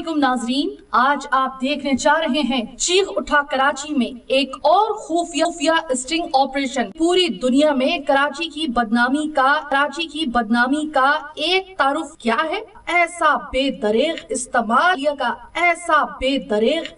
अस्सलामुअलैकुम नाजरीन, आज आप देखने जा रहे हैं चीख उठा कराची में एक और खुफिया स्टिंग ऑपरेशन। पूरी दुनिया में कराची की बदनामी का एक तारुफ क्या है? ऐसा बेदरेग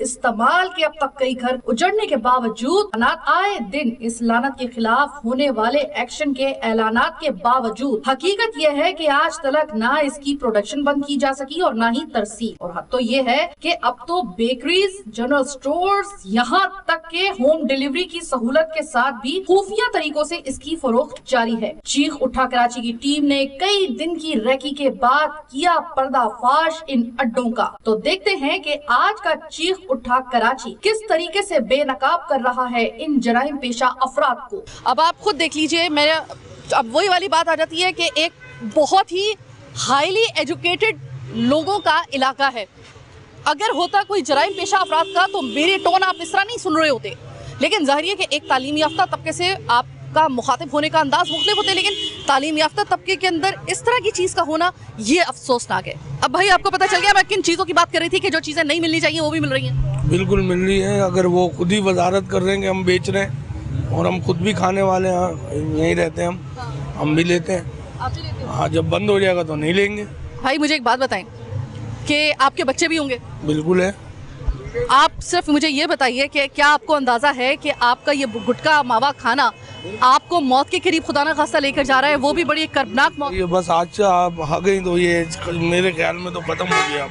इस्तेमाल कि अब तक कई घर उजड़ने के बावजूद आए दिन इस लानत के खिलाफ होने वाले एक्शन के ऐलानात के बावजूद हकीकत यह है कि आज तक ना इसकी प्रोडक्शन बंद की जा सकी और ना ही तरसी। और हद तो ये है कि अब तो बेकरीज, जनरल स्टोर्स, यहाँ तक के होम डिलीवरी की सहूलत के साथ भी खुफिया तरीकों से इसकी फरोख्त जारी है। चीख उठा कराची की टीम ने कई दिन की रेकी के बाद किया पर्दाफाश इन अड्डों का। तो देखते हैं कि आज का चीख उठा कराची किस तरीके से बेनकाब कर रहा है इन जराइम पेशा अफराद को। अब आप खुद देख लीजिए, मेरे अब वही वाली बात आ जाती है कि एक बहुत ही हाईली एजुकेटेड लोगों का इलाका है। अगर होता कोई जराइम पेशा अफराद का तो मेरे टोन आप इस तरह नहीं सुन रहे होते, लेकिन जाहिर है कि एक तालीम याफ्ता तबके से आपका मुखातिब होने का अंदाज मुख्तलिफ होते हैं, लेकिन तालीम याफ्ता तबके के अंदर इस तरह की चीज़ का होना ये अफसोसनाक है। अब भाई आपको पता चल गया मैं किन चीज़ों की बात कर रही थी कि जो चीज़ें नहीं मिलनी चाहिए वो भी मिल रही हैं। बिल्कुल मिल रही है। अगर वो खुद ही वजारत कर रहे हैं कि हम बेच रहे हैं और हम खुद भी खाने वाले हैं, यहीं रहते हैं हम भी लेते हैं। आप भी लेते हो? हाँ, जब बंद हो जाएगा तो नहीं लेंगे। भाई मुझे एक बात बताएं कि आपके बच्चे भी होंगे? बिल्कुल है। आप सिर्फ मुझे ये बताइए कि क्या आपको अंदाज़ा है कि आपका ये गुटखा मावा खाना आपको मौत के करीब खुदा ना खास्ता लेकर जा रहा है, वो भी बड़ी कर्बनाक मौत। ये बस आज से आप आ गई तो ये मेरे ख्याल में तो खत्म हो गया।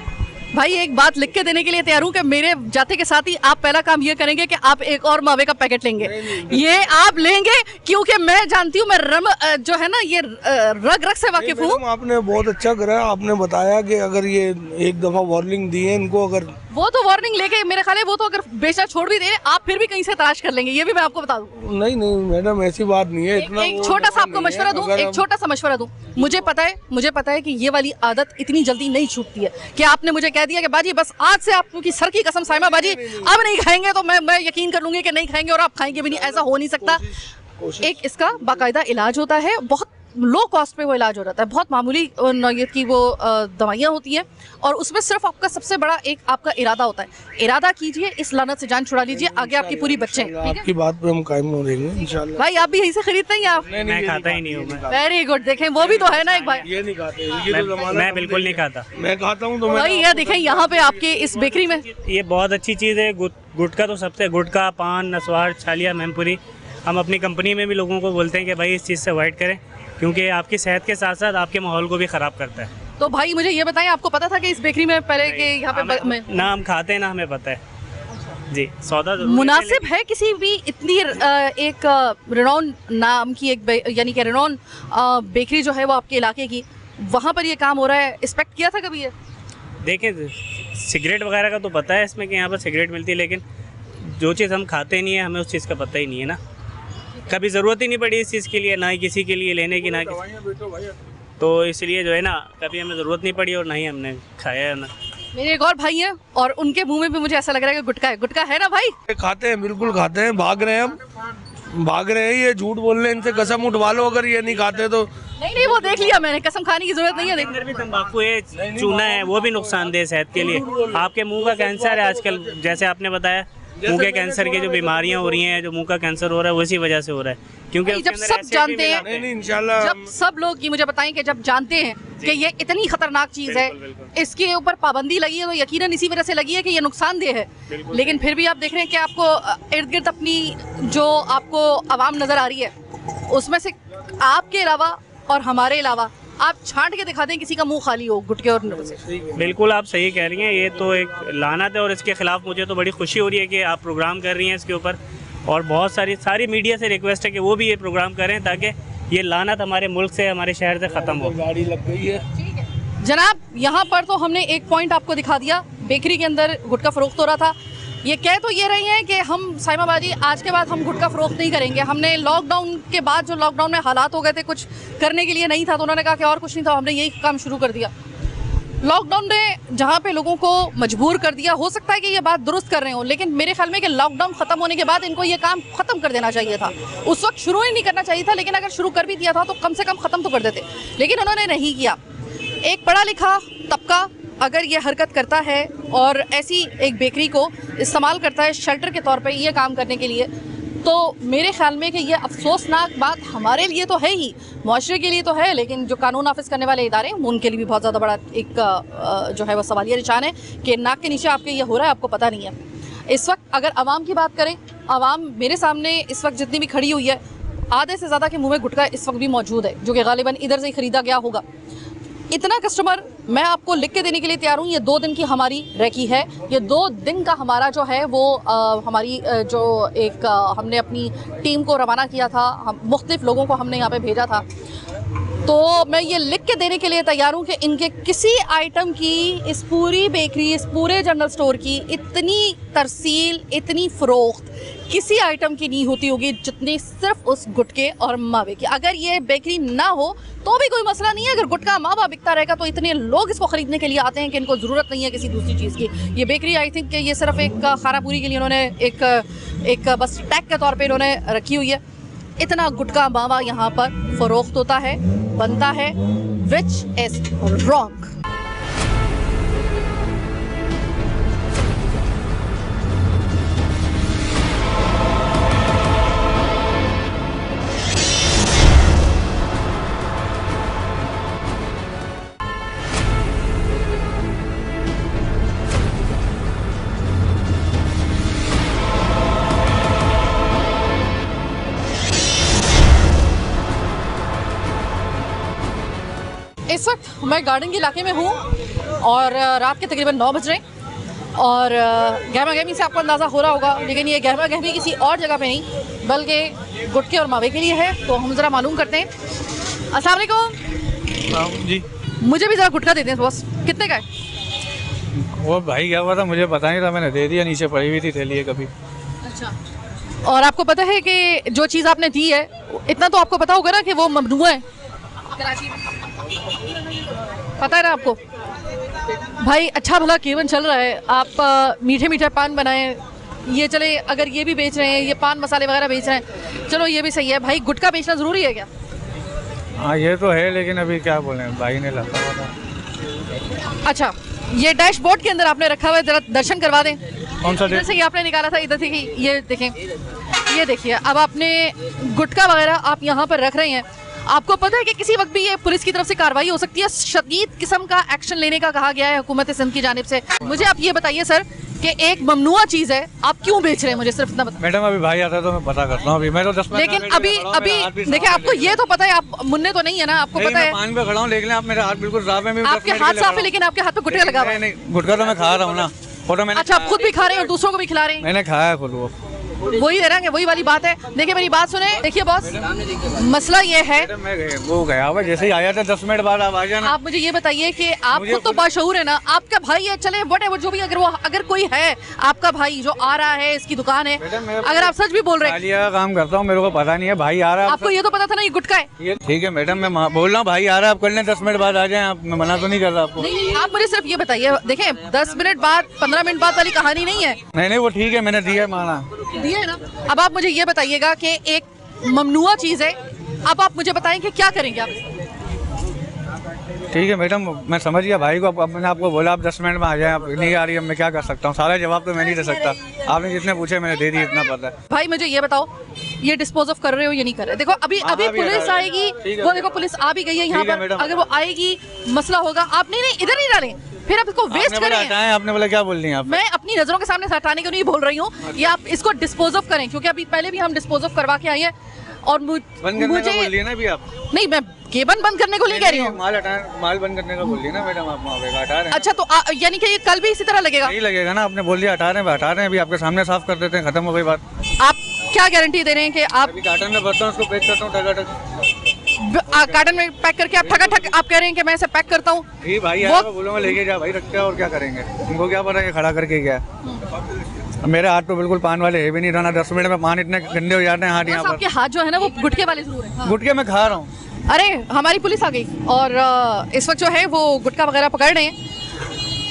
भाई एक बात लिख के देने के लिए तैयार हूँ कि मेरे जाते के साथ ही आप पहला काम ये करेंगे कि आप एक और मावे का पैकेट लेंगे। ये आप लेंगे क्योंकि मैं जानती हूँ, मैं जो है ना ये रग से वाकिफ हूँ। आपने बहुत अच्छा करा, आपने बताया कि अगर ये एक दफा वार्निंग दी है इनको, अगर वो तो वार्निंग लेके मेरे ख्याल है वो तो अगर बेचना छोड़ भी दे आप फिर भी कहीं से तलाश कर लेंगे, ये भी मैं आपको बता दूं। नहीं मैडम ऐसी बात नहीं है। एक छोटा सा आपको मशवरा दूं, एक छोटा सा मशवरा दूं। मुझे पता है कि ये वाली आदत इतनी जल्दी नहीं छूटती है कि आपने मुझे कह दिया कि बाजी बस आज से आपकी सर की कसम साइमा बाजी अब नहीं खाएंगे तो मैं यकीन कर लूंगी कि नहीं खाएंगे और आप खाएंगे भी नहीं। ऐसा हो नहीं सकता। एक इसका बाकायदा इलाज होता है, बहुत लो कॉस्ट पे वो इलाज हो जाता है, बहुत मामूली नौयत की वो दवाइयाँ होती हैं और उसमें सिर्फ आपका सबसे बड़ा एक आपका इरादा होता है। इरादा कीजिए, इस लानत से जान छुड़ा लीजिए, आगे आपकी पूरी बच्चे हैं। आपकी बात पे हम कायम रहेंगे इंशाल्लाह। भाई आप भी यहीं से खरीदते हैं आप? मैं खाता ही नहीं हूँ। Very good. देखें वो भी तो है ना एक भाई। ये नहीं खाते। मैं बिल्कुल नहीं खाता। मैं खाता हूँ तो भाई ये देखें यहाँ पे आपके इस बेकरी में ये बहुत अच्छी चीज़ है। गुटखा तो सबसे, गुटखा, पान, नस्वार, छालिया, मैमपुरी, हम अपनी कंपनी में भी लोगों को बोलते हैं कि भाई इस चीज़ से अवॉइड करें क्योंकि आपकी सेहत के साथ साथ आपके माहौल को भी ख़राब करता है। तो भाई मुझे ये बताएं, आपको पता था कि इस बेकरी में पहले के यहाँ पे ना हम खाते हैं ना हमें पता है जी। सौदा मुनासिब है किसी भी इतनी एक रेनॉन नाम की एक यानी कि रेनॉन बेकरी जो है वो आपके इलाके की, वहाँ पर ये काम हो रहा है, एक्सपेक्ट किया था कभी ये? देखें सिगरेट वगैरह का तो पता है इसमें कि यहाँ पर सिगरेट मिलती है, लेकिन जो चीज़ हम खाते नहीं है हमें उस चीज़ का पता ही नहीं है ना। कभी ज़रूरत ही नहीं पड़ी इस चीज़ के लिए, ना ही किसी के लिए लेने की, ना किसी, तो इसलिए जो है ना कभी हमें ज़रूरत नहीं पड़ी और ना ही हमने खाया है ना। मेरे एक और भाई हैं और उनके मुंह में भी मुझे ऐसा लग रहा है कि गुटखा है ना भाई? खाते हैं, बिल्कुल खाते हैं। भाग रहे हैं ये झूठ बोल रहे हैं, इनसे कसम उठवा लो अगर ये नहीं खाते तो। नहीं वो देख लिया मैंने, कसम खाने की जरूरत नहीं है। अंदर भी तंबाकू है, चूना है, वो भी नुकसानदेह सेहत के लिए। आपके मुंह का कैंसर है आजकल, जैसे आपने बताया मुंह के कैंसर की जो बीमारियां हो रही हैं, जो मुंह का कैंसर हो रहा है वो इसी वजह से हो रहा है क्योंकि जब सब जानते हैं, इंशाल्लाह जब सब लोग ये मुझे बताएं कि जब जानते हैं कि ये इतनी खतरनाक चीज़ है, इसके ऊपर पाबंदी लगी है तो यकीनन इसी वजह से लगी है कि ये नुकसानदेह है, लेकिन फिर भी आप देख रहे हैं कि आपको इर्द गिर्द अपनी जो आपको आवाम नज़र आ रही है उसमें से आपके अलावा और हमारे अलावा आप छांट के दिखा दें किसी का मुंह खाली हो गुटके और से। बिल्कुल आप सही कह रही हैं, ये तो एक लानत है और इसके खिलाफ मुझे तो बड़ी खुशी हो रही है कि आप प्रोग्राम कर रही हैं इसके ऊपर, और बहुत सारी मीडिया से रिक्वेस्ट है कि वो भी ये प्रोग्राम करें ताकि ये लानत हमारे मुल्क से, हमारे शहर से ख़त्म हो। गाड़ी लग गई है जनाब, यहाँ पर तो हमने एक पॉइंट आपको दिखा दिया, बेकरी के अंदर गुटखा फरोख्त हो रहा था। ये कह तो ये रही हैं कि हम साइमा बाजी आज के बाद हम गुटखा फरोख्त नहीं करेंगे। हमने लॉकडाउन के बाद जो लॉकडाउन में हालात हो गए थे, कुछ करने के लिए नहीं था तो उन्होंने कहा कि और कुछ नहीं था, हमने यही काम शुरू कर दिया। लॉकडाउन ने जहाँ पे लोगों को मजबूर कर दिया, हो सकता है कि ये बात दुरुस्त कर रहे हो, लेकिन मेरे ख्याल में कि लॉकडाउन ख़त्म होने के बाद इनको ये काम ख़त्म कर देना चाहिए था। उस वक्त शुरू ही नहीं करना चाहिए था, लेकिन अगर शुरू कर भी दिया था तो कम से कम ख़त्म तो कर देते, लेकिन उन्होंने नहीं किया। एक पढ़ा लिखा तबका अगर ये हरकत करता है और ऐसी एक बेकरी को इस्तेमाल करता है शेल्टर के तौर पे ये काम करने के लिए, तो मेरे ख्याल में कि ये अफसोसनाक बात हमारे लिए तो है ही, मुआशरे के लिए तो है, लेकिन जो कानून नाफिज करने वाले इदारे हैं उनके लिए भी बहुत ज़्यादा बड़ा एक जो है वो सवालिया निशान है कि नाक के नीचे आपके ये हो रहा है, आपको पता नहीं है। इस वक्त अगर आवाम की बात करें, आवाम मेरे सामने इस वक्त जितनी भी खड़ी हुई है, आधे से ज़्यादा के मुँह में गुटखा इस वक्त भी मौजूद है, जो कि गालिबन इधर से ही ख़रीदा गया होगा। इतना कस्टमर मैं आपको लिख के देने के लिए तैयार हूँ। ये 2 दिन की हमारी रैकी है, ये 2 दिन का हमारा जो है वो हमारी जो एक हमने अपनी टीम को रवाना किया था, हम मुख्तलिफ लोगों को हमने यहाँ पे भेजा था, तो मैं ये लिख के देने के लिए तैयार हूँ कि इनके किसी आइटम की, इस पूरी बेकरी, इस पूरे जनरल स्टोर की इतनी तरसील, इतनी फ़रोख्त किसी आइटम की नहीं होती होगी जितनी सिर्फ उस गुटके और मावे की। अगर ये बेकरी ना हो तो भी कोई मसला नहीं है, अगर गुटका मावा बिकता रहेगा तो इतने लोग इसको ख़रीदने के लिए आते हैं कि इनको ज़रूरत नहीं है किसी दूसरी चीज़ की। ये बेकरी आई थिंक कि ये सिर्फ एक खानापूरी के लिए इन्होंने एक बस टैग के तौर पर इन्होंने रखी हुई है। इतना गुटका मावा यहाँ पर फ़रोख्त होता है, बनता है, विच इज़ रॉन्ग। इस वक्त मैं गार्डन के इलाके में हूँ और रात के तकरीबन 9 बज रहे हैं और गहमा गहमी से आपको अंदाज़ा हो रहा होगा, लेकिन ये गहमा गहमी किसी और जगह पे नहीं बल्कि गुटके और मावे के लिए है। तो हम ज़रा मालूम करते हैं। अस्सलाम वालेकुम जी, मुझे भी ज़रा गुटका देते हैं बॉस। कितने का है? वो भाई क्या हुआ था, मुझे पता नहीं था, मैंने दे दिया, नीचे पड़ी हुई थी थैली है कभी। अच्छा, और आपको पता है कि जो चीज़ आपने दी है, इतना तो आपको पता होगा ना कि वो ममनूआ है कराची में, पता है ना आपको? भाई अच्छा भला केवन चल रहा है, आप मीठे मीठे पान बनाएं, ये चले, अगर ये भी बेच रहे हैं, ये पान मसाले वगैरह बेच रहे हैं, चलो ये भी सही है। भाई गुटखा बेचना ज़रूरी है क्या? हाँ ये तो है, लेकिन अभी क्या बोले, भाई ने लगा हुआ था। अच्छा, ये डैशबोर्ड के अंदर आपने रखा हुआ है, जरा दर्शन करवा दें। कौन सा इधर से ये आपने निकाला था, इधर से ये देखें, ये देखिए। अब आपने गुटखा वगैरह आप यहाँ पर रख रहे हैं, आपको पता है कि किसी वक्त भी ये पुलिस की तरफ से कार्रवाई हो सकती है, शदीद किस्म का एक्शन लेने का कहा गया है हुकूमत सिंध की जानिब से। मुझे आप ये बताइए सर कि एक ममनुआ चीज़ है, आप क्यों बेच रहे हैं, मुझे सिर्फ इतना बताइए। मैडम अभी भाई आता है तो मैं पता करता हूँ, अभी मैं तो 10 मिनट, लेकिन अभी देखिए, आपको ये तो पता है, आप मुन्ने तो नहीं है ना, आपको पता है पान पे खड़ा हूँ, लेकिन आप मेरे हाथ बिल्कुल साफ है, आपके हाथ साफ है, लेकिन आपके हाथ पे गुटखा लगा हुआ है। नहीं, गुटखा तो मैं खा रहा हूँ ना, फोटो मैंने। अच्छा, आप खुद भी खा रहे हैं और दूसरों को भी खिला रहे हैं? मैंने खाया खुद, वो वही दे रहे हैं, वही वाली बात है। देखिए मेरी बात सुने, देखिए बॉस, मसला ये है, वो गया हुआ, जैसे ही आया था 10 मिनट बाद आप आ जाना। आप मुझे ये बताइए कि आप खुद तो बाशऊर है ना, आपका भाई है, चले वट जो भी, अगर कोई है आपका भाई जो आ रहा है, इसकी दुकान है, अगर आप सच भी बोल रहे हैं, काम करता हूँ, मेरे को पता नहीं है, भाई आ रहा है, आपको ये तो पता था ना ये गुटखा है। ठीक है मैडम, मैं बोल रहा हूँ भाई आ रहा है, आप कर लें, 10 मिनट बाद आ जाए आप, मैं मना तो नहीं कर रहा आपको। नहीं, आप मुझे सिर्फ ये बताइए, देखें 10 मिनट बाद 15 मिनट बाद वाली कहानी नहीं है। नहीं वो ठीक है, मैंने दिया, माना दिया है ना। अब आप मुझे ये बताइएगा कि एक ममनुआ चीज़ है, अब आप मुझे बताएं कि क्या करेंगे आप? ठीक है मैडम, मैं समझ गया भाई को, मैंने आपको बोला आप 10 मिनट में आ जाएं, आप नहीं आ रही है, मैं क्या कर सकता हूँ, सारा जवाब तो मैं नहीं दे सकता, आपने जितने पूछे मैंने दे दिए, इतना पता है। भाई मुझे ये बताओ, ये डिस्पोज ऑफ कर रहे हो या नहीं कर रहे? देखो अभी पुलिस आएगी, वो देखो पुलिस आ भी गई है यहाँ पर, अगर वो आएगी मसला होगा, आप नहीं इधर नहीं डालें, फिर आप इसको वेस्ट करें। आपने बोला क्या बोल रही हैं आप? मैं अपनी नजरों के सामने हटाने को नहीं बोल रही हूँ, ये आप इसको डिस्पोज ऑफ करें, क्योंकि अभी पहले भी हम डिस्पोज ऑफ करवा के आए हैं और मुझे ना भी आप नहीं, मैं केबन बंद करने को नहीं कह रही हूँ, माल बंद करने का बोल रही ना मैडम, आप हटा रहे हैं। अच्छा, तो यानी कि ये कल भी इसी तरह लगेगा? नहीं लगेगा ना, आपने बोल दिया हटा रहे हैं, अभी आपके सामने साफ कर देते हैं, खत्म हो गई बात। आप क्या गारंटी दे रहे हैं कि आप कार्टन में भरता हूँ, उसको पैक करता हूँ, कार्टन में पैक करके आप ठक आप कह रहे हैं कि मैं इसे पैक करता हूँ? भाई बोलूँगा लेके जा भाई, रखते हैं, और क्या करेंगे, उनको क्या पता है खड़ा करके क्या। मेरे हाथ तो बिल्कुल पान वाले है भी नहीं, रहना 10 मिनट में पान इतने गंदे हो जाते हैं हाथ यहाँ पर। आपके हाथ जो है ना वो गुटके वाले जरूर है। गुटके में खा रहा हूँ। अरे हमारी पुलिस आ गई और इस वक्त जो है वो गुटखा वगैरह पकड़ रहे हैं।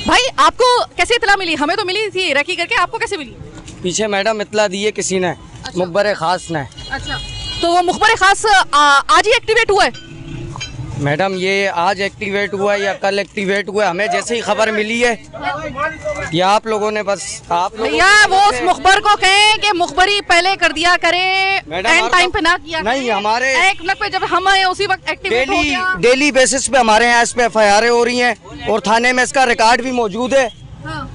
भाई आपको कैसे इतला मिली? हमें तो मिली थी रैकी करके, आपको कैसे मिली? पीछे मैडम इतला दी है किसी ने, मुखबर खास ने। अच्छा, तो वो मुखबर खास आज ही एक्टिवेट हुआ है? मैडम ये आज एक्टिवेट हुआ या कल एक्टिवेट हुआ, हमें जैसे ही खबर मिली है या आप लोगों ने बस आप लोगों भैया वो उस मुखबर को कहें कि मुखबरी पहले कर दिया करे, एंड टाइम पे ना किया नहीं, करे। हमारे एक मिनट पे जब हम आए उसी वक्त एक्टिवेट हो गया। डेली बेसिस पे हमारे यहाँ इस पे FIR हो रही हैं और थाने में इसका रिकॉर्ड भी मौजूद है। हाँ,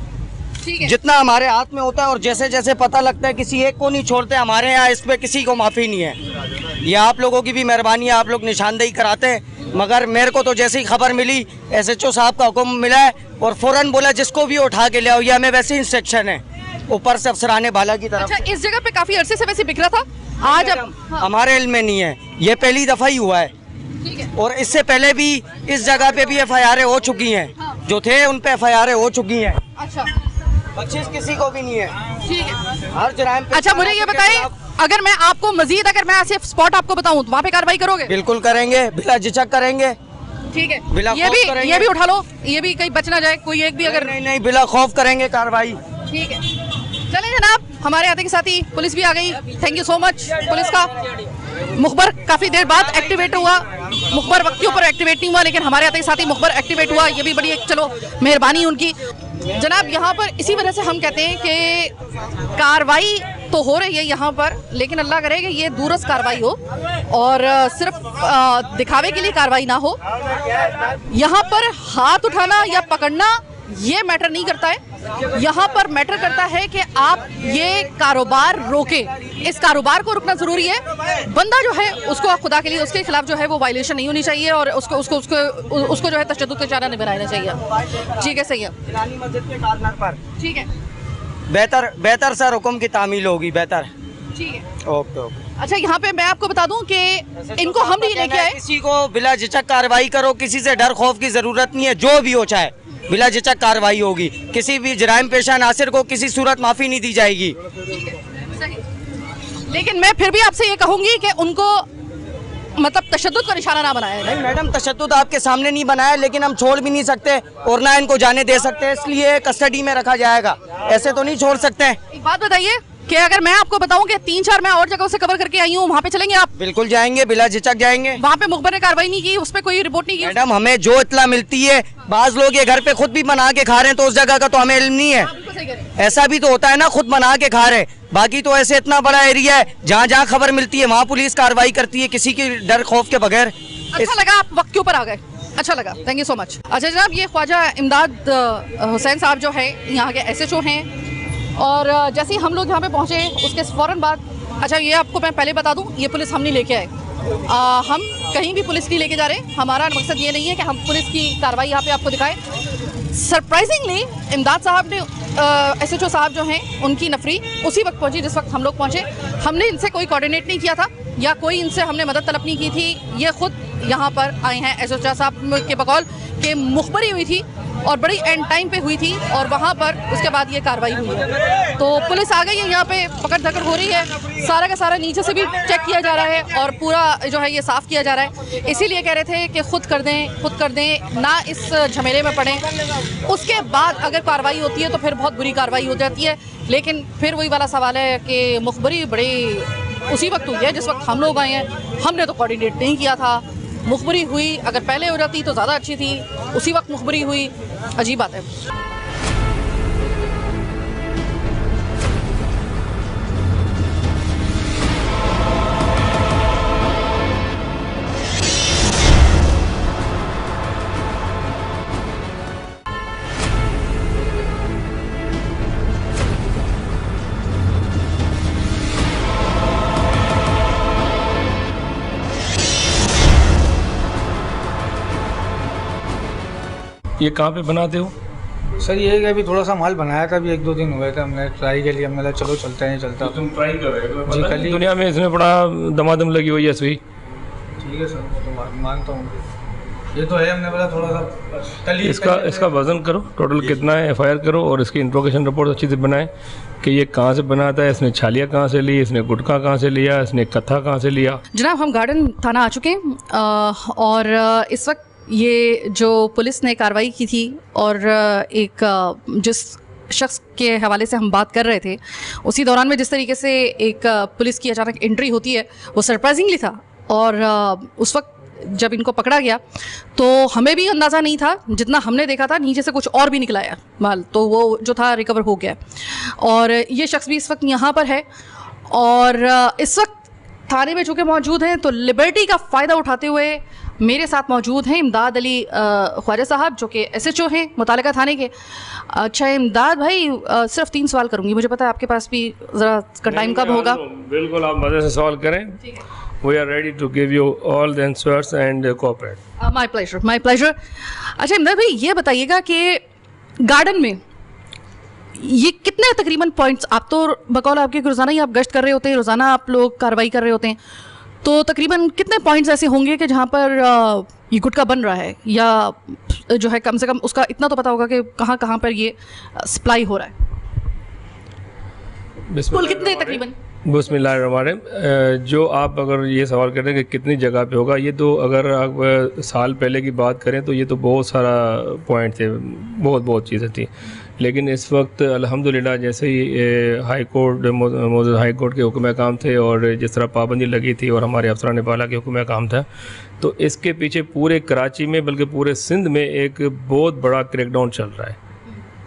ठीक है। जितना हमारे हाथ में होता है और जैसे जैसे पता लगता है किसी एक को नहीं छोड़ते, हमारे यहाँ इस पे किसी को माफ़ी नहीं है। ये आप लोगों की भी मेहरबानी है, आप लोग निशानदेही कराते हैं, मगर मेरे को तो जैसे ही खबर मिली SHO साहब का हुक्म मिला है और फौरन बोला जिसको भी उठा के ले आओ, ये हमें वैसे इंस्ट्रक्शन है ऊपर से अफसराने बाला की तरफ। अच्छा, इस जगह पे काफी अरसे से वैसे बिखरा था, आज अब हमारे इल्म में नहीं है, ये पहली दफा ही हुआ है। ठीक है। और इससे पहले भी इस जगह पे भी FIR हो चुकी हैं, जो थे उन पे FIR हो चुकी हैं। अच्छा, बख्शिश किसी को भी नहीं है, ठीक है। हर जुर्म पे। अच्छा, मुझे ये बताइए, अगर मैं आपको मजीद अगर मैं ऐसे स्पॉट आपको बताऊं तो वहाँ पे कार्रवाई करोगे? बिल्कुल करेंगे, बिला झिझक करेंगे। ठीक है, बिला ये खौफ करेंगे। भी उठा लो, ये भी कहीं बच ना जाए कोई एक भी अगर। नहीं नहीं, बिला खौफ करेंगे कार्रवाई। ठीक है, चलिए जनाब, हमारे आते के साथ ही पुलिस भी आ गई। Thank you so much police का। मुखबर काफी देर बाद एक्टिवेट हुआ, मुखबर वक्त के ऊपर एक्टिवेट नहीं हुआ, लेकिन हमारे आते के साथ ही मुखबर एक्टिवेट हुआ, ये भी बड़ी एक चलो मेहरबानी उनकी। जनाब यहाँ पर इसी वजह से हम कहते हैं कि कार्रवाई तो हो रही है यहाँ पर, लेकिन अल्लाह करे कि ये दूरस्थ कार्रवाई हो और सिर्फ दिखावे के लिए कार्रवाई ना हो। यहाँ पर हाथ उठाना या पकड़ना ये मैटर नहीं करता है, यहाँ पर मैटर करता है कि आप ये कारोबार रोकें। इस कारोबार को रुकना जरूरी है। बंदा जो है उसको खुदा के लिए उसके खिलाफ जो है वो वायलेशन नहीं होनी चाहिए और उसको उसको उसको उसको जो है तशद्दुद का चारा नहीं बनाना चाहिए। ठीक है, सही है, ठीक है, बेहतर सर हुक्म की तामील होगी, बेहतर। ठीक है, ओके ओके। अच्छा, यहाँ पे मैं आपको बता दूं कि इनको हम नहीं लेके आए। किसी को बिला झिझक कार्रवाई करो, किसी से डर खौफ की जरूरत नहीं है, जो भी हो चाहे बिला झिझक कार्रवाई होगी। किसी भी जराइम पेशा नासिर को किसी सूरत माफी नहीं दी जाएगी। सही। लेकिन मैं फिर भी आपसे ये कहूंगी कि उनको मतलब तशद्दुद का निशाना ना बनाया जाए। नहीं मैडम, तशद्दुद आपके सामने नहीं बनाया, लेकिन हम छोड़ भी नहीं सकते और ना इनको जाने दे सकते, इसलिए कस्टडी में रखा जाएगा, ऐसे तो नहीं छोड़ सकते। एक बात बताइए कि अगर मैं आपको बताऊं कि 3-4 मैं और जगहों से कवर करके आई हूँ, वहाँ पे चलेंगे आप? बिल्कुल जाएंगे, बिला झिझक जाएंगे। वहाँ पे मुखबर ने कार्रवाई नहीं की, उस पर कोई रिपोर्ट नहीं की? मैडम, हमें जो इत्ला मिलती है, बाज लोग ये घर पे खुद भी बना के खा रहे हैं, तो उस जगह का तो हमें इल्म नहीं है। ऐसा भी तो होता है ना, खुद बना के खा रहे। बाकी तो ऐसे इतना बड़ा एरिया है, जहाँ जहाँ खबर मिलती है वहाँ पुलिस कार्रवाई करती है, किसी की डर खौफ के बगैर। अच्छा लगा आप वक्त के ऊपर आ गए, अच्छा लगा, थैंक यू सो मच। अच्छा जनाब, ये ख्वाजा इमदाद हुसैन साहब जो है यहाँ के SHO हैं, और जैसे ही हम लोग यहाँ पे पहुँचे उसके फ़ौरन बाद, अच्छा ये आपको मैं पहले बता दूँ, ये पुलिस हम नहीं लेके आए, हम कहीं भी पुलिस नहीं लेके जा रहे। हमारा मकसद ये नहीं है कि हम पुलिस की कार्रवाई यहाँ पे आपको दिखाएं। सरप्राइजिंगली इमदाद साहब ने SHO साहब जो हैं उनकी नफरी उसी वक्त पहुंची जिस वक्त हम लोग पहुंचे। हमने इनसे कोई कोऑर्डिनेट नहीं किया था या कोई इनसे हमने मदद तलब नहीं की थी, ये खुद यहाँ पर आए हैं। SHO साहब के बकौल के मुखबरी हुई थी और बड़ी एंड टाइम पे हुई थी और वहाँ पर उसके बाद ये कार्रवाई हुई है। तो पुलिस आ गई है, यहाँ पे पकड़ धकड़ हो रही है, सारा का सारा नीचे से भी चेक किया जा रहा है और पूरा जो है ये साफ़ किया जा रहा है। इसीलिए कह रहे थे कि खुद कर दें, ना इस झमेले में पड़ें। उसके बाद अगर कार्रवाई होती है तो फिर बहुत बुरी कार्रवाई हो जाती है। लेकिन फिर वही वाला सवाल है कि मुखबरी बड़ी उसी वक्त हुई है जिस वक्त हम लोग आए हैं। हमने तो कोऑर्डिनेट नहीं किया था। मुखबरी हुई, अगर पहले हो जाती तो ज़्यादा अच्छी थी, उसी वक्त मुखबरी हुई, अजीब बात है। ये कहाँ पे बनाते हो? सर ये है कि अभी थोड़ा सा माल बनाया था, अभी 1-2 दिन हुए थे, हमने ट्राई के लिए, हमने कहा चलो चलते हैं, चलता। तुम ट्राई कर रहे हो? जी, कल ही दुनिया में इसमें बड़ा दमादम लगी हुई है सुई। ठीक है सर, तो मानता हूँ, ये तो है, हमने बोला थोड़ा सा कल ही इसका वजन करो, टोटल कितना है, FIR करो और इसकी इंट्रोगेशन रिपोर्ट अच्छी से बनाए कि ये कहाँ से बनाता है, इसने छालिया कहाँ से ली, इसने गुटखा कहाँ से लिया, इसने कत्था कहाँ से लिया। जनाब, हम गार्डन थाना आ चुके हैं और इस वक्त ये जो पुलिस ने कार्रवाई की थी और एक जिस शख्स के हवाले से हम बात कर रहे थे, उसी दौरान में जिस तरीके से एक पुलिस की अचानक एंट्री होती है वो सरप्राइजिंगली था। और उस वक्त जब इनको पकड़ा गया तो हमें भी अंदाज़ा नहीं था, जितना हमने देखा था नीचे से कुछ और भी निकला है माल, तो वो जो था रिकवर हो गया। और ये शख्स भी इस वक्त यहाँ पर है और इस वक्त थाने में चूँकि मौजूद हैं, तो लिबर्टी का फ़ायदा उठाते हुए मेरे साथ मौजूद हैं इमदाद अली ख्वाजा साहब, जो कि SHO हैं मुतालिका थाने के। अच्छा इमदाद भाई, सिर्फ 3 सवाल करूंगी, मुझे पता है आपके पास भी ज़रा टाइम कब होगा। बिल्कुल, आप मज़े से सवाल करें, we are ready to give you all the answers and cooperate. My pleasure, my pleasure. अच्छा इमदाद भाई, ये बताइएगा कि गार्डन में ये कितने तकरीबन पॉइंट्स, आप तो बकौल आपके रोज़ाना ही आप गश्त कर रहे होते हैं, रोज़ाना आप लोग कार्रवाई कर रहे होते हैं, तो तकरीबन कितने पॉइंट्स ऐसे होंगे कि जहाँ पर ये गुटखा बन रहा है, या जो है कम से कम उसका इतना तो पता होगा कि कहाँ कहाँ पर ये सप्लाई हो रहा है? कुल कितने तकरीबन? बिस्मिल्लाहिर्रहमानिर्रहीम। जो आप अगर ये सवाल कर रहे हैं कि कितनी जगह पे होगा, ये तो अगर आप साल पहले की बात करें तो ये तो बहुत सारा पॉइंट थे, बहुत चीज़ें थी। लेकिन इस वक्त अल्हम्दुलिल्लाह जैसे ही हाई कोर्ट मौजूद हाई कोर्ट के हुक्म काम थे और जिस तरह पाबंदी लगी थी और हमारे अफसरान बाला के हुक्म काम था, तो इसके पीछे पूरे कराची में बल्कि पूरे सिंध में एक बहुत बड़ा क्रैकडाउन चल रहा है।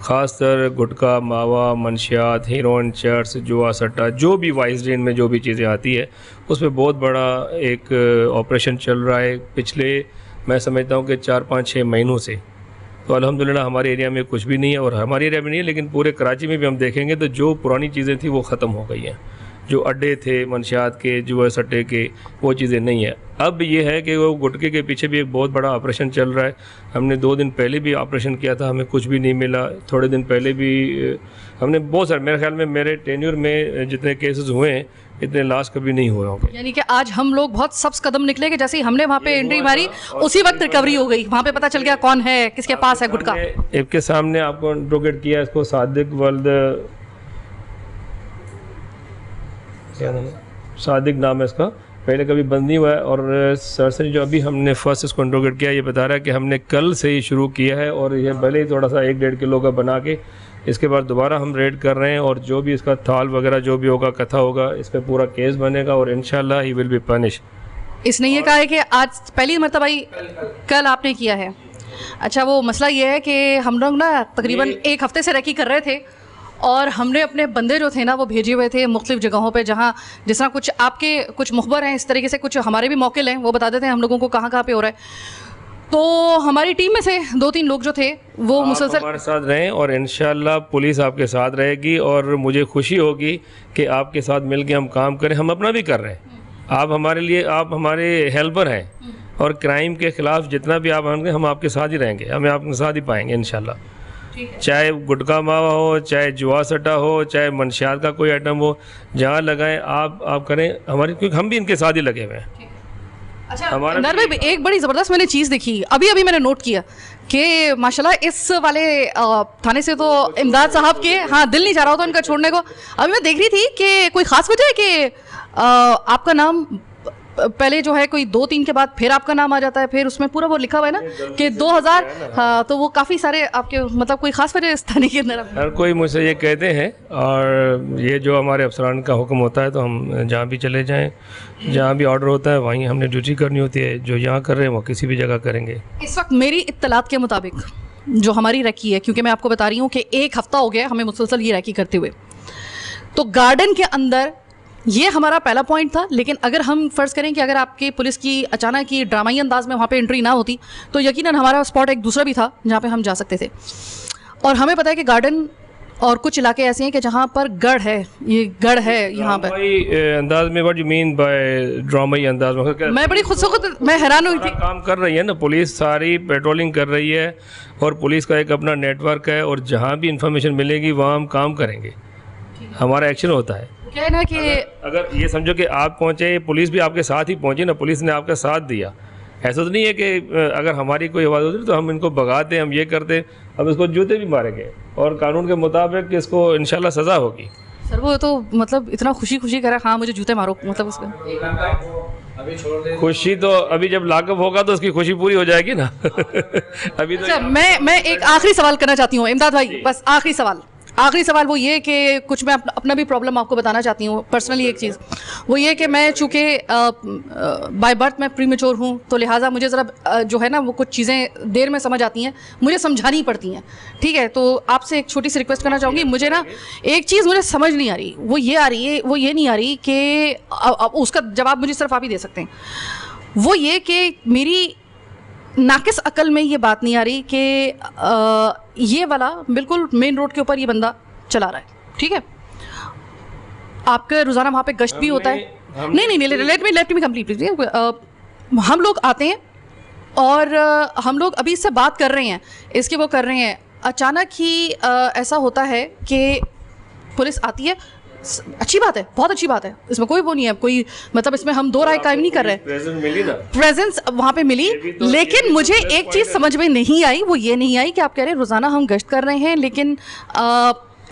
ख़ासतर गुटखा, मावा, मनशियात, हीरोइन, चर्स, जुआ, सट्टा, जो भी वाइस रेंज में जो भी चीज़ें आती है उस पर बहुत बड़ा एक ऑपरेशन चल रहा है पिछले, मैं समझता हूँ कि 4-5-6 महीनों से। तो अल्हम्दुलिल्लाह हमारे एरिया में कुछ भी नहीं है और हमारे एरिया में नहीं है, लेकिन पूरे कराची में भी हम देखेंगे तो जो पुरानी चीज़ें थी वो ख़त्म हो गई हैं। जो अड्डे थे मनशियात के, जुए सट्टे के, वो चीज़ें नहीं है। अब ये है कि वो गुटखे के पीछे भी एक बहुत बड़ा ऑपरेशन चल रहा है। हमने 2 दिन पहले भी ऑपरेशन किया था, हमें कुछ भी नहीं मिला। थोड़े दिन पहले भी हमने बहुत सारे, मेरे ख्याल में मेरे टेन्योर में जितने केसेस हुए हैं इतने लास्ट कभी नहीं हुए होंगे। यानी कि आज हम लोग बहुत सब्ज़ कदम निकले कि जैसे ही हमने वहाँ पे एंट्री मारी उसी वक्त रिकवरी हो गई, वहाँ पे पता चल गया कौन है, किसके पास है गुटखा। आपके सामने आपको इंट्रोगेट किया इसको, सादिक वल्द, क्या नाम है, सादिक नाम है इसका, पहले कभी बंद नहीं हुआ है। और सरसरी जो अभी हमने फर्स्ट इसको इंट्रोगेट किया, ये बता रहा है कि हमने कल से ही शुरू किया है और ये भले ही थोड़ा सा 1-1.5 किलो का बना के इसके बाद दोबारा हम रेड कर रहे हैं और जो भी इसका थाल वगैरह जो भी होगा, कथा होगा, इस पर पूरा केस बनेगा और इंशाल्लाह ही विल बी पनिश। इसने ये कहा है कि आज पहली मरतबा ही कल आपने किया है। अच्छा, वो मसला ये है कि हम लोग ना तकरीबन 1 हफ्ते से रेकी कर रहे थे और हमने अपने बंदे जो थे ना वो भेजे हुए थे मुख्तलिफ जगहों पे, जहाँ जिस तरह कुछ आपके कुछ मुखबर हैं, इस तरीके से कुछ हमारे भी मौकिल हैं, वो बता देते हैं हम लोगों को कहाँ कहाँ पे हो रहा है। तो हमारी टीम में से 2-3 लोग जो थे वो मुसलसल हमारे साथ रहें और इंशाल्लाह पुलिस आपके साथ रहेगी और मुझे खुशी होगी कि आपके साथ मिल के हम काम करें। हम अपना भी कर रहे हैं, आप हमारे लिए, आप हमारे हेल्पर हैं और क्राइम के ख़िलाफ़ जितना भी आप होंगे हम आपके साथ ही रहेंगे, हमें आपके साथ ही पाएंगे इंशाल्लाह। चाहे गुटखा मावा हो, चाहे जुआ सट्टा हो, चाहे मनशियात का कोई आइटम हो, जहाँ लगाएं आप करें हमारी, क्योंकि हम भी इनके साथ ही लगे हुए हैं। अच्छा नर भाई, एक बड़ी ज़बरदस्त मैंने चीज़ देखी अभी मैंने नोट किया कि माशाल्लाह इस वाले थाने से तो इमदाद साहब के दिल नहीं चाह रहा होता उनका छोड़ने को। अभी मैं देख रही थी कि कोई ख़ास वजह है कि आपका नाम पहले जो है कोई 2-3 के बाद फिर आपका नाम आ जाता है, फिर उसमें पूरा वो लिखा हुआ है ना कि 2000, हाँ, तो वो काफ़ी सारे आपके, मतलब कोई ख़ास वजह इस थाने के अंदर? हर कोई मुझसे ये कहते हैं और ये जो हमारे अफसरान का हुक्म होता है तो हम जहाँ भी चले जाएं, जहाँ भी ऑर्डर होता है वहीं हमने ड्यूटी करनी होती है। जो यहाँ कर रहे हैं वो किसी भी जगह करेंगे। इस वक्त मेरी इत्तलात के मुताबिक जो हमारी रैकी है, क्योंकि मैं आपको बता रही हूँ कि 1 हफ्ता हो गया हमें मुसलसल ये रैकी करते हुए, तो गार्डन के अंदर ये हमारा पहला पॉइंट था। लेकिन अगर हम फ़र्ज़ करें कि अगर आपके पुलिस की अचानक की ड्रामाई अंदाज में वहाँ पे एंट्री ना होती तो यकीनन हमारा स्पॉट एक दूसरा भी था जहाँ पे हम जा सकते थे। और हमें पता है कि गार्डन और कुछ इलाके ऐसे हैं कि जहाँ पर गढ़ है, ये गढ़ है यहाँ पर अंदाज में। व्हाट यू मीन बाय ड्रामाई अंदाज में? मैं बड़ी खुद मैं हैरान हुई थी। काम कर रही है ना पुलिस, सारी पेट्रोलिंग कर रही है और पुलिस का एक अपना नेटवर्क है और जहाँ भी इंफॉर्मेशन मिलेगी वहाँ हम काम करेंगे, हमारा एक्शन होता है। क्या है ना कि अगर ये समझो कि आप पहुँचे, पुलिस भी आपके साथ ही पहुँची ना, पुलिस ने आपका साथ दिया। ऐसा तो नहीं है कि अगर हमारी कोई आवाज़ होती तो हम इनको भगाते, हम ये करते, अब इसको जूते भी मारेंगे और कानून के मुताबिक इसको इंशाल्लाह सज़ा होगी। सर वो तो मतलब इतना खुशी करा, हाँ मुझे जूते मारो, मतलब उसका खुशी तो अभी जब लाकअप होगा तो उसकी खुशी पूरी हो जाएगी ना। अभी तो अच्छा, मैं एक आखिरी सवाल करना चाहती हूँ इमदाद भाई, बस आखिरी सवाल। आखिरी सवाल वो ये कि कुछ मैं अपना भी प्रॉब्लम आपको बताना चाहती हूँ पर्सनली। एक चीज़ वो ये कि मैं चूँकि बाय बर्थ मैं प्रीमेच्योर हूँ, तो लिहाजा मुझे ज़रा जो है ना वो कुछ चीज़ें देर में समझ आती हैं, मुझे समझानी पड़ती हैं, ठीक है। तो आपसे एक छोटी सी रिक्वेस्ट करना चाहूँगी, मुझे ना एक चीज़ मुझे समझ नहीं आ रही, वो ये आ रही है, वो ये नहीं आ रही कि उसका जवाब मुझे सिर्फ आप ही दे सकते हैं। वो ये कि मेरी नाकिस अकल में ये बात नहीं आ रही कि ये वाला बिल्कुल मेन रोड के ऊपर ये बंदा चला रहा है, ठीक है। आपके रोज़ाना वहाँ पे गश्त भी होता है। नहीं, लेट मी कंप्लीट। हम लोग आते हैं और हम लोग अभी इससे बात कर रहे हैं, इसके वो कर रहे हैं, अचानक ही ऐसा होता है कि पुलिस आती है। अच्छी बात है, बहुत अच्छी बात है, इसमें कोई वो नहीं है, कोई मतलब इसमें हम दो राय कायम नहीं कर रहे। प्रेजेंस वहाँ पे मिली, लेकिन मुझे एक चीज़ समझ में नहीं आई, वो ये नहीं आई कि आप कह रहे हैं रोज़ाना हम गश्त कर रहे हैं, लेकिन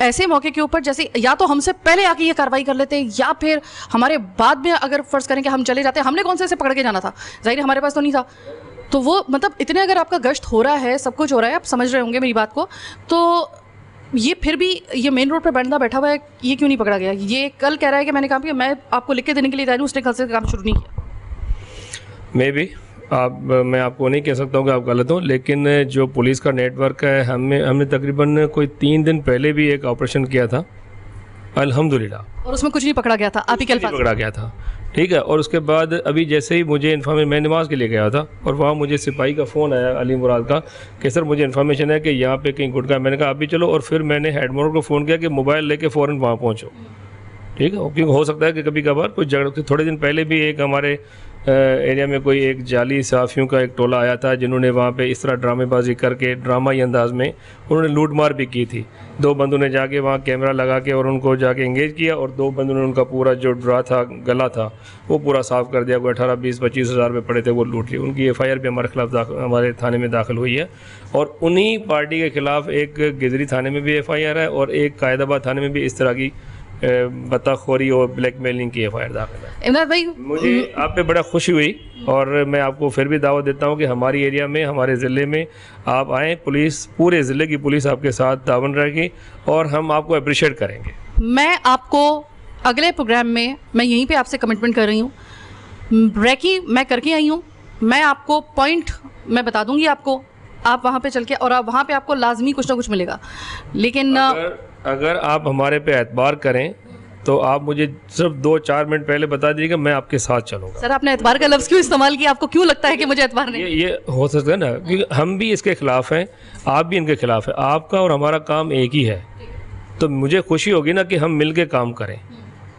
ऐसे मौके के ऊपर जैसे या तो हमसे पहले आके ये कार्रवाई कर लेते हैं या फिर हमारे बाद में अगर फ़र्ज़ करें कि हम चले जाते हैं, हमने कौन से ऐसे पकड़ के जाना था, ज़ाहिर हमारे पास तो नहीं था। तो वो मतलब इतने अगर आपका गश्त हो रहा है, सब कुछ हो रहा है, आप समझ रहे होंगे मेरी बात को, तो ये फिर भी ये मेन रोड पर बंदा बैठा हुआ है, ये क्यों नहीं पकड़ा गया? ये कल कह रहा है कि मैंने काम किया, मैं आपको लिख के देने के लिए तैयार हूँ, उसने कल से काम शुरू नहीं किया। मे बी मैं आपको नहीं कह सकता हूँ कि आप गलत हो, लेकिन जो पुलिस का नेटवर्क है, हमने तकरीबन कोई 3 दिन पहले भी एक ऑपरेशन किया था अल्हम्दुलिल्लाह, और उसमें कुछ नहीं पकड़ा गया था, आप ही के अल्फाज पकड़ा गया था, ठीक है। और उसके बाद अभी जैसे ही मुझे इन्फॉर्मेशन, मैं नमाज़ के लिए गया था और वहाँ मुझे सिपाही का फ़ोन आया अली मुराद का कि सर मुझे इन्फॉर्मेशन है कि यहाँ पे कहीं गुटका। मैंने कहा आप भी चलो, और फिर मैंने हेड मास्टर को फ़ोन किया कि मोबाइल लेके फ़ौरन वहाँ पहुँचो, ठीक है। क्योंकि हो सकता है कि कभी कभार कोई झगड़ा। थोड़े दिन पहले भी एक हमारे एरिया में कोई एक जाली सहाफ़ियों का एक टोला आया था, जिन्होंने वहाँ पे इस तरह ड्रामेबाजी करके ड्रामाई अंदाज में उन्होंने लूट मार भी की थी। 2 बंदों ने जाके वहाँ कैमरा लगा के और उनको जाके एंगेज किया, और 2 बंदों ने उनका पूरा जो ड्रा था, गला था, वो पूरा साफ़ कर दिया। कोई 18-20-25 हज़ार रुपये पड़े थे, वो लूट लिए। उनकी FIR भी हमारे खिलाफ हमारे थाने में दाखिल हुई है, और उन्हीं पार्टी के ख़िलाफ़ एक गिजरी थाने में भी FIR है और एक कायदाबाद थाने में भी इस तरह की बताखोरी और ब्लैकमेलिंग की FIR दाखिल है। इमरान भाई, मुझे आप पे बड़ा खुशी हुई, और मैं आपको फिर भी दावत देता हूँ कि हमारी एरिया में, हमारे ज़िले में आप आएँ, पुलिस, पूरे ज़िले की पुलिस आपके साथ तावन रहेगी और हम आपको अप्रिशिएट करेंगे। मैं आपको अगले प्रोग्राम में मैं यहीं पे आपसे कमिटमेंट कर रही हूँ, रेकी मैं करके आई हूँ, मैं आपको पॉइंट मैं बता दूँगी आपको, आप वहाँ पे चल के, और आप वहाँ पे आपको लाजमी कुछ ना कुछ मिलेगा। लेकिन अगर आप हमारे पे एतबार करें तो आप मुझे सिर्फ 2-4 मिनट पहले बता दीजिएगा, मैं आपके साथ चलूँगा। सर, आपने एतबार का लफ्ज़ क्यों इस्तेमाल किया? आपको क्यों लगता है कि मुझे एतबार नहीं? ये हो सकता है ना, क्योंकि हम भी इसके ख़िलाफ़ हैं, आप भी इनके ख़िलाफ़ है, आपका और हमारा काम एक ही है, तो मुझे खुशी होगी ना कि हम मिल के काम करें।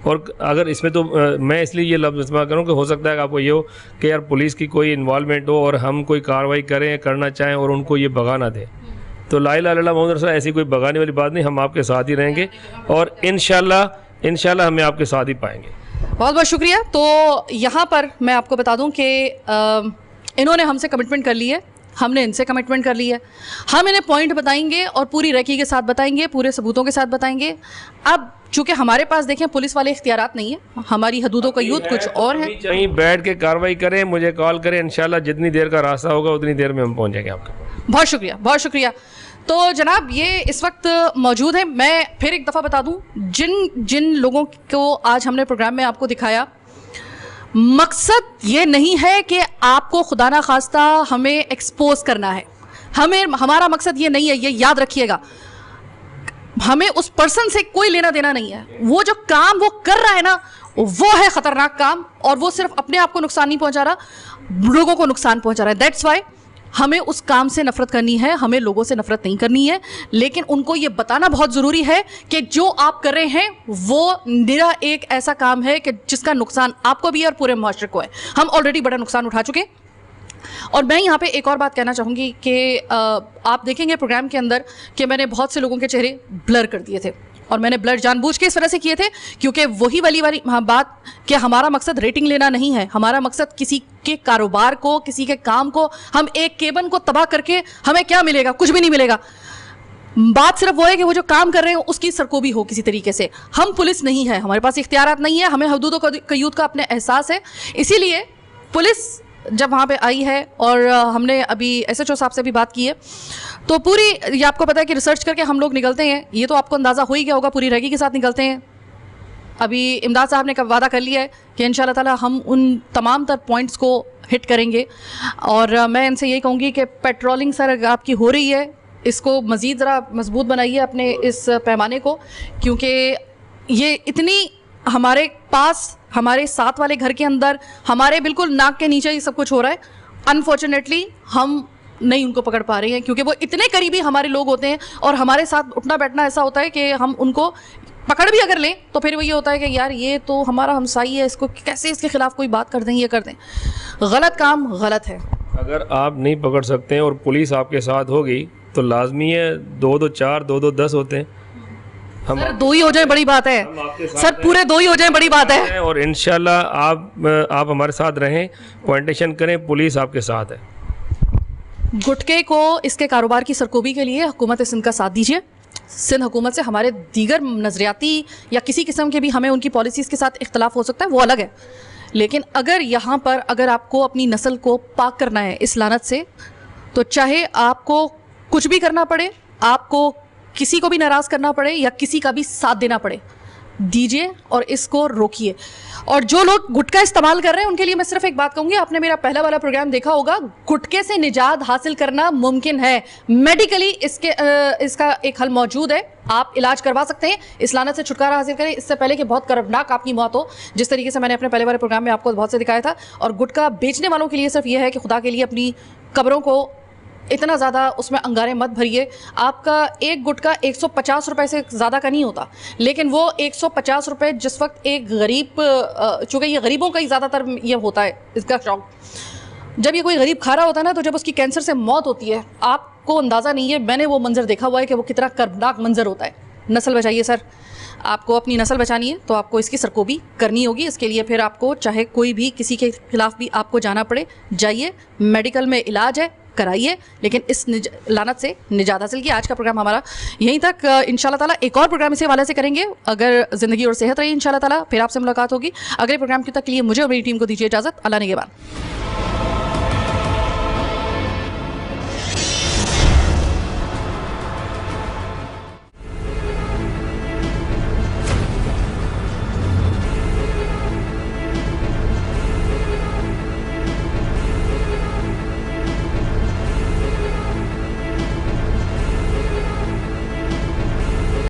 और अगर इसमें तो मैं इसलिए ये लफ्ज़ इस्तेमाल करूँ कि हो सकता है कि आपको ये हो कि यार पुलिस की कोई इन्वॉल्वमेंट हो और हम कोई कार्रवाई करें, करना चाहें और उनको ये भगा ना दें, तो ला इलाहा इल्लल्लाह मुहम्मद रसूलुल्लाह, ऐसी कोई भगाने वाली बात नहीं। हम आपके साथ ही रहेंगे और इंशाल्लाह हमें आपके साथ ही पाएंगे। बहुत बहुत शुक्रिया। तो यहाँ पर मैं आपको बता दूँ कि इन्होंने हमसे कमिटमेंट कर ली है, हमने इनसे कमिटमेंट कर ली है, हम इन्हें पॉइंट बताएंगे और पूरी रेकी के साथ बताएंगे, पूरे सबूतों के साथ बताएंगे। अब चूँकि हमारे पास देखें पुलिस वाले इख्तियारात नहीं है, हमारी हदूदों का युद्ध कुछ और है। कहीं बैठ के कार्रवाई करें, मुझे कॉल करें, इंशाल्लाह जितनी देर का रास्ता होगा उतनी देर में हम पहुँच जाएंगे आपके। बहुत शुक्रिया, बहुत शुक्रिया। तो जनाब ये इस वक्त मौजूद है, मैं फिर एक दफ़ा बता दूं, जिन लोगों को आज हमने प्रोग्राम में आपको दिखाया, मकसद ये नहीं है कि आपको खुदा ना खास्ता हमें एक्सपोज करना है, हमारा मकसद ये नहीं है, ये याद रखिएगा। हमें उस पर्सन से कोई लेना देना नहीं है, वो जो काम वो कर रहा है ना, वो है ख़तरनाक काम, और वो सिर्फ अपने आप को नुकसान नहीं पहुंचा रहा, लोगों को नुकसान पहुंचा रहा है। दैट्स वाई हमें उस काम से नफरत करनी है, हमें लोगों से नफरत नहीं करनी है, लेकिन उनको ये बताना बहुत ज़रूरी है कि जो आप कर रहे हैं वो निरा एक ऐसा काम है कि जिसका नुकसान आपको भी है और पूरे मुआशरे को है। हम ऑलरेडी बड़ा नुकसान उठा चुके। और मैं यहाँ पे एक और बात कहना चाहूँगी कि आप देखेंगे प्रोग्राम के अंदर कि मैंने बहुत से लोगों के चेहरे ब्लर कर दिए थे, और मैंने ब्लर जानबूझ के इस वजह से किए थे क्योंकि वही वाली बात कि हमारा मकसद रेटिंग लेना नहीं है, हमारा मकसद किसी के कारोबार को, किसी के काम को, हम एक केबन को तबाह करके हमें क्या मिलेगा? कुछ भी नहीं मिलेगा। बात सिर्फ वो है कि वो जो काम कर रहे हैं उसकी सरकोबी हो किसी तरीके से। हम पुलिस नहीं है, हमारे पास इख्तियारात नहीं है, हमें हदूदों का युद्ध का अपने एहसास है। इसीलिए पुलिस जब वहाँ पे आई है, और हमने अभी SHO साहब से भी बात की है, तो पूरी, ये आपको पता है कि रिसर्च करके हम लोग निकलते हैं, ये तो आपको अंदाज़ा हो ही गया होगा, पूरी रैगी के साथ निकलते हैं। अभी इमदाद साहब ने वादा कर लिया है कि इंशाल्लाह ताला हम उन तमाम तर पॉइंट्स को हिट करेंगे। और मैं इनसे यही कहूँगी कि पेट्रोलिंग सर आपकी हो रही है, इसको मज़ीद ज़रा मजबूत बनाइए अपने इस पैमाने को, क्योंकि ये इतनी हमारे पास, हमारे साथ वाले घर के अंदर, हमारे बिल्कुल नाक के नीचे ये सब कुछ हो रहा है। अनफॉर्चुनेटली हम नहीं उनको पकड़ पा रहे हैं, क्योंकि वो इतने करीबी हमारे लोग होते हैं और हमारे साथ उठना बैठना ऐसा होता है कि हम उनको पकड़ भी अगर लें तो फिर वो ये होता है कि यार ये तो हमारा हमसाई है, इसको कैसे इसके खिलाफ कोई बात कर दें, ये कर दें। गलत काम गलत है। अगर आप नहीं पकड़ सकते हैं और पुलिस आपके साथ होगी तो लाजमी है 2-2 4 2-2 10 होते हैं। हम सर 2 ही हो जाए बड़ी बात है, सर पूरे 2 ही हो जाए बड़ी बात है। और इंशाल्लाह आप हमारे साथ रहें, कोऑर्डिनेशन करें, पुलिस आपके साथ है। गुटके को इसके कारोबार की सरकोबी के लिए हुकूमत सिंध का साथ दीजिए। सिंध हुकूमत से हमारे दीगर नज़रियाती या किसी किस्म के भी हमें उनकी पॉलिसीज़ के साथ इख्तलाफ हो सकता है, वो अलग है, लेकिन अगर यहाँ पर अगर आपको अपनी नस्ल को पाक करना है इस लानत से, तो चाहे आपको कुछ भी करना पड़े, आपको किसी को भी नाराज़ करना पड़े या किसी का भी साथ देना पड़े, दीजिए और इसको रोकिए। और जो लोग गुटखा इस्तेमाल कर रहे हैं उनके लिए मैं सिर्फ एक बात कहूँगी, आपने मेरा पहला वाला प्रोग्राम देखा होगा, गुटखे से निजात हासिल करना मुमकिन है, मेडिकली इसका एक हल मौजूद है, आप इलाज करवा सकते हैं, इस लानत से छुटकारा हासिल करें, इससे पहले कि बहुत कर्मनाक आपकी मौत हो, जिस तरीके से मैंने अपने पहले वाले प्रोग्राम में आपको बहुत से दिखाया था। और गुटखा बेचने वालों के लिए सिर्फ यह है कि खुदा के लिए अपनी कब्रों को इतना ज़्यादा उसमें अंगारे मत भरिए। आपका एक गुटखा 150 रुपए से ज़्यादा का नहीं होता, लेकिन वो 150 रुपए जिस वक्त एक गरीब, चूँकि ये गरीबों का ही ज़्यादातर ये होता है इसका शौक, जब ये कोई गरीब खा रहा होता है ना, तो जब उसकी कैंसर से मौत होती है, आपको अंदाज़ा नहीं है, मैंने वो मंज़र देखा हुआ है कि वो कितना कर्मनाक मंज़र होता है। नस्ल बचाइए सर, आपको अपनी नस्ल बचानी है तो आपको इसकी सरकोबी करनी होगी। इसके लिए फिर आपको चाहे कोई भी किसी के खिलाफ भी आपको जाना पड़े, जाइए, मेडिकल में इलाज है, कराइए, लेकिन इस लानत से निजात हासिल की। आज का प्रोग्राम हमारा यहीं तक, इंशाल्लाह ताला एक और प्रोग्राम इसी हवाले से करेंगे, अगर ज़िंदगी और सेहत रही इंशाल्लाह ताला, फिर आपसे मुलाकात होगी। अगले प्रोग्राम के तक के लिए मुझे और मेरी टीम को दीजिए इजाज़त। अल्लाह निगहबान।